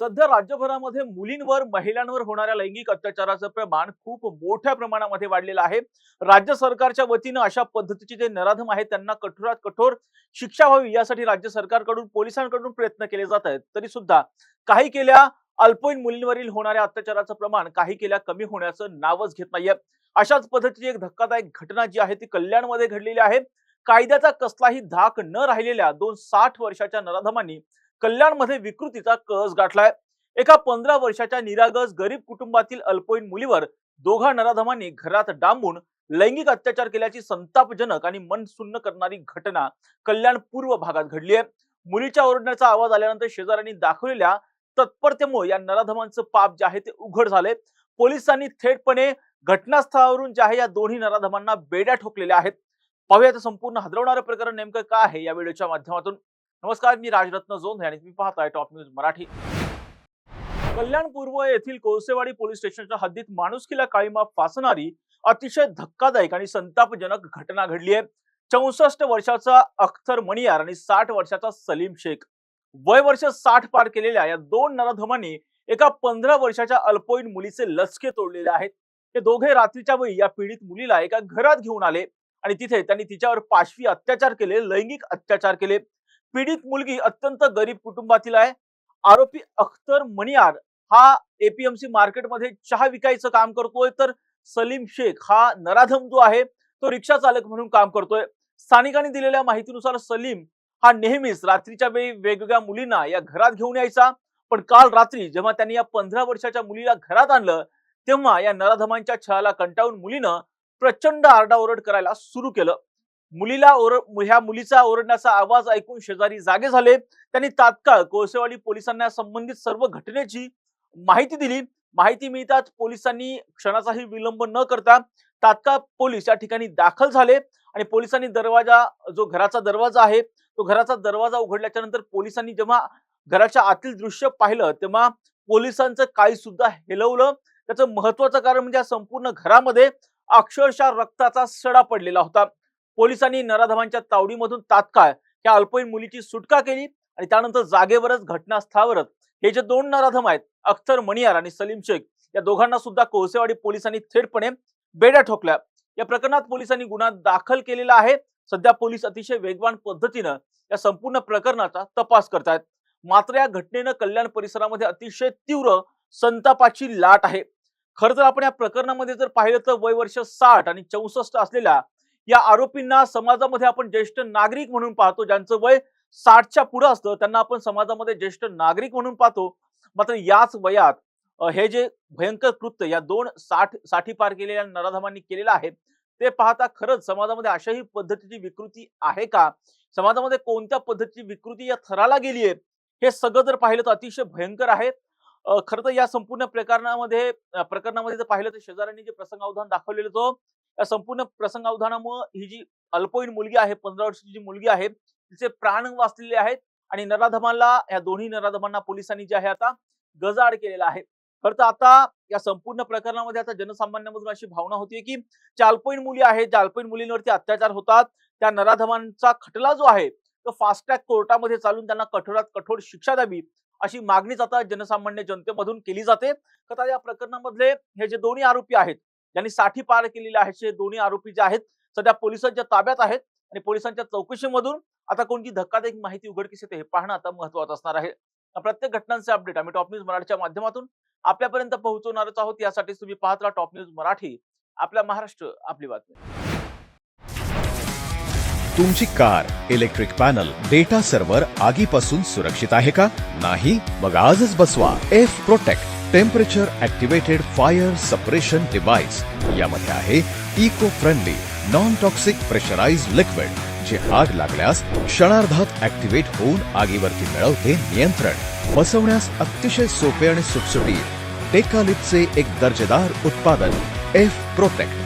सध्या राज्यभरामध्ये मुलींवर महिलांवर होणाऱ्या लैंगिक अत्याचाराचं प्रमाण खूप मोठ्या प्रमाणामध्ये वाढलेलं आहे। राज्य सरकारच्या वतीनं अशा पद्धतीचे जे नराधम आहेत त्यांना कठोरात कठोर शिक्षा व्हावी यासाठी राज्य सरकारकडून पोलिसांकडून प्रयत्न केले जात आहेत। तरी सुद्धा काही केल्या अल्पवयीन मुलींवरील होणाऱ्या अत्याचाराचं प्रमाण काही केल्या कमी होण्याचं नावच घेत नाहीये। अशाच पद्धतीची एक धक्कादायक घटना जी आहे ती कल्याणमध्ये घडलेली आहे। कायद्याचा कसलाही धाक न राहिलेल्या 60 वर्षाच्या नराधमांनी कल्याणमध्ये विकृतीचा कळस गाठलाय। एका 15 वर्षाच्या निरागस गरीब कुटुंबातील अल्पवयीन मुलीवर दोघा नराधमांनी घरात डांबून लैंगिक अत्याचार केल्याची संतापजनक आणि मन सुन्न करणारी घटना कल्याण पूर्व भागात घडली आहे। मुलीच्या ओरडण्याचा आवाज आल्यानंतर शेजाऱ्यांनी दाखवलेल्या तत्परतेमुळे या नराधमांचं पाप जे आहे ते उघड झाले। पोलिसांनी थेटपणे घटनास्थळावरून जे आहे या दोन्ही नराधमांना बेड्या ठोकलेल्या आहेत। पाहूया संपूर्ण हादरवणारं प्रकरण नेमकं काय आहे या व्हिडिओच्या माध्यमातून। नमस्कार, मी राजरत्न जोंधळे आणि तुम्ही पाहताय टॉप न्यूज मराठी। कल्याण पूर्व येथील कोळसेवाडी पोलीस स्टेशनच्या हद्दीत माणुसकीला काळीमा फासणारी अतिशय धक्कादायक आणि संतापजनक घटना घडली आहे। 64 वर्षाचा अख्तर मणियार आणि 60 वर्षाचा सलीम शेख, वय वर्ष 60 पार केलेल्या या दोन नराधमांनी एका 15 वर्षाच्या अल्पवयीन मुलीचे लचके तोडलेले आहेत। हे दोघे रात्रीच्या वेळी या पीडित मुलीला एका घरात घेऊन आले आणि तिथे त्यांनी तिच्यावर पाशवी अत्याचार केले, लैंगिक अत्याचार केले। पीडित मुलगी अत्यंत गरीब कुटुंबातील आहे। आरोपी अख्तर मणियार हा एपीएमसी मार्केटमध्ये चहा विकायचं काम करतोय, तर सलीम शेख हा नराधम जो आहे तो रिक्षा चालक म्हणून काम करतोय। स्थानिकांनी दिलेल्या माहितीनुसार सलीम हा नेहमीच रात्रीच्या वेळी वेगवेगळ्या मुलींना या घरात घेऊन यायचा, पण काल रात्री जेव्हा त्यांनी या 15 वर्षाच्या मुलीला घरात आणलं तेव्हा या नराधमांच्या छळाला कंटाळून मुलीनं प्रचंड आरडाओरड करायला सुरू केलं। ह्या मुलीचा ओरडण्याचा आवाज ऐकून शेजारी जागे झाले। त्यांनी तात्काळ कोळसेवाडी पोलिसांना संबंधित सर्व घटनेची माहिती दिली। माहिती मिळताच पोलिसांनी क्षणाचाही विलंब न करता तात्काळ पोलीस या ठिकाणी दाखल झाले आणि पोलिसांनी घराचा दरवाजा आहे तो घराचा दरवाजा उघडल्याच्या नंतर पोलिसांनी जेव्हा घराच्या आतील दृश्य पाहिलं तेव्हा पोलिसांचं काही सुद्धा हेलवलं। त्याचं महत्वाचं कारण म्हणजे संपूर्ण घरामध्ये अक्षरशः रक्ताचा सडा पडलेला होता। पोलिसांनी नराधमांच्या तावडीमधून तात्काळ त्या अल्पवयीन मुलीची सुटका केली आणि त्यानंतर जागेवरच घटनास्थळावरच हे जे दोन नराधम आहेत अख्तर मणियार आणि सलीम शेख या दोघांना सुद्धा कोळसेवाडी पोलिसांनी थेटपणे बेड्या ठोकल्या। या प्रकरणात पोलिसांनी गुन्हा दाखल केलेला आहे। सध्या पोलीस अतिशय वेगवान पद्धतीनं या संपूर्ण प्रकरणाचा तपास करतायत। मात्र या घटनेनं कल्याण परिसरामध्ये अतिशय तीव्र संतापाची लाट आहे। खरं तर आपण या प्रकरणामध्ये जर पाहिलं तर वय वर्ष 60 आणि 64 असलेल्या या आरोपींना समाजामध्ये आपण ज्येष्ठ नागरिक म्हणून पाहतो। ज्यांचं वय 60च्या पुढे असतं त्यांना आपण समाजामध्ये ज्येष्ठ नागरिक म्हणून पाहतो। मात्र याच वयात हे जे भयंकर कृत्य या 60 पार केलेल्या नराधमांनी केलेलं आहे ते पाहता खरंच समाजामध्ये अशाही पद्धतीची विकृती आहे का? समाजामध्ये कोणत्या पद्धतीची विकृती या थराला गेली आहे हे सगळं जर पाहिलं तर अतिशय भयंकर आहे। खरं तर या संपूर्ण प्रकरणामध्ये जर पाहिलं तर शेजाऱ्यांनी जे प्रसंगावधान दाखवलेलं होतं या संपूर्ण प्रसंगावधानामुळे ही जी अल्पवयीन मुलगी आहे 15 वर्षाची जी मुलगी आहे तिचे प्राण वाचलेले आहेत आणि या दोन्ही नराधमांना पोलिसांनी जे आहे आता गजाआड केलेला आहे। खरं तर आता या संपूर्ण प्रकरणामध्ये आता जनसामान्यांमधून अशी भावना होती की ज्या अल्पवयीन मुली आहेत, ज्या अल्पवयीन मुलींवरती अत्याचार होतात त्या नराधमांचा खटला जो आहे तो फास्ट ट्रॅक कोर्टामध्ये चालून त्यांना कठोरात कठोर शिक्षा द्यावी अशी मागणीच आता जनसामान्य जनतेमधून केली जाते। तर या प्रकरणामधले हे जे दोन्ही आरोपी आहेत ज्यांनी 60 पार केलेले आहेत हे दोन्ही आरोपी जे आहेत सध्या पोलिसांच्या ताब्यात आहेत आणि पोलिसांच्या चौकशीमधून आता कोणती धक्कादायक माहिती उघडकीस येते हे पाहणं आता महत्त्वाचं असणार आहे। प्रत्येक घटनांचे अपडेट आम्ही टॉप न्यूज मराठीच्या माध्यमातून आपल्यापर्यंत पोहोचवणारच आहोत। यासाठी तुम्ही पाहत राहा टॉप न्यूज मराठी, आपला महाराष्ट्र आपली बातमी। तुमची car, electric panel, data server आगीपासून सुरक्षित आहे का? नाही? मग आजच बसवा F protect temperature activated fire suppression device. यामध्ये आहे eco friendly non toxic pressurised liquid जे आग लागल्यास क्षणार्धात ऍक्टिव्हेट होऊन आगीवरती मिळवते नियंत्रण। बसवण्यास अतिशय सोपे आणि सुटसुटीत टेकालिपचे एक दर्जेदार उत्पादन एफ प्रोटेक्ट।